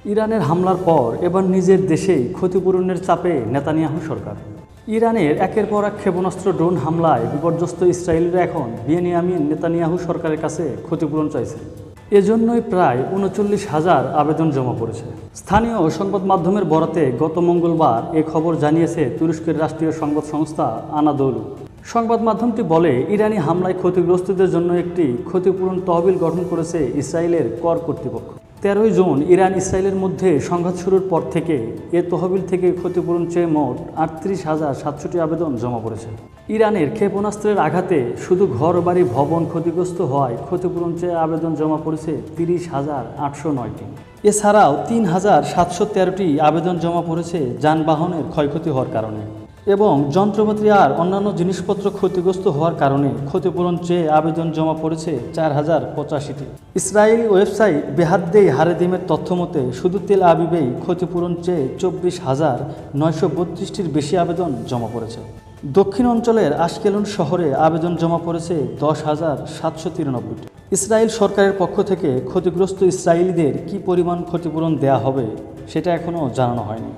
ইরানের হামলার পর এবার নিজের দেশেই ক্ষতিপূরণের চাপে নেতানিয়াহু সরকার। ইরানের একের পর এক ক্ষেপণাস্ত্র ড্রোন হামলায় বিপর্যস্ত ইসরায়েলিরা এখন বেনিয়ামিন নেতানিয়াহু সরকারের কাছে ক্ষতিপূরণ চাইছে। এজন্যই প্রায় ৩৯,০০০ আবেদন জমা পড়েছে। স্থানীয় সংবাদ মাধ্যমের বরাতে গত মঙ্গলবার এ খবর জানিয়েছে তুরস্কের রাষ্ট্রীয় সংবাদ সংস্থা আনাদোলু। সংবাদ মাধ্যমটি বলে, ইরানি হামলায় ক্ষতিগ্রস্তদের জন্য একটি ক্ষতিপূরণ তহবিল গঠন করেছে ইসরায়েলের কর কর্তৃপক্ষ। ১৩ জুন ইরান ইসরায়েলের মধ্যে সংঘাত শুরুর পর থেকে এ তহবিল থেকে ক্ষতিপূরণ চেয়ে মোট ৩৮,৭০০টি আবেদন জমা পড়েছে। ইরানের ক্ষেপণাস্ত্রের আঘাতে শুধু ঘরবাড়ি ভবন ক্ষতিগ্রস্ত হওয়ায় ক্ষতিপূরণ চেয়ে আবেদন জমা পড়েছে ৩০,৮০৯টি। এছাড়াও ৩,৭১৩টি আবেদন জমা পড়েছে যানবাহনের ক্ষয়ক্ষতি হওয়ার কারণে এবং যন্ত্রপাতি আর অন্যান্য জিনিসপত্র ক্ষতিগ্রস্ত হওয়ার কারণে ক্ষতিপূরণ চেয়ে আবেদন জমা পড়েছে ৪,০৮৫টি। ইসরায়েলি ওয়েবসাইট বেহাদ্দেই হারেদিমের তথ্য মতে শুধু তেল আবিবেই ক্ষতিপূরণ চেয়ে ২৪,৯৩২টির বেশি আবেদন জমা পড়েছে। দক্ষিণ অঞ্চলের আশকেলন শহরে আবেদন জমা পড়েছে ১০,৭৯৩টি। ইসরায়েল সরকারের পক্ষ থেকে ক্ষতিগ্রস্ত ইসরায়েলিদের কী পরিমাণ ক্ষতিপূরণ দেয়া হবে সেটা এখনও জানানো হয়নি।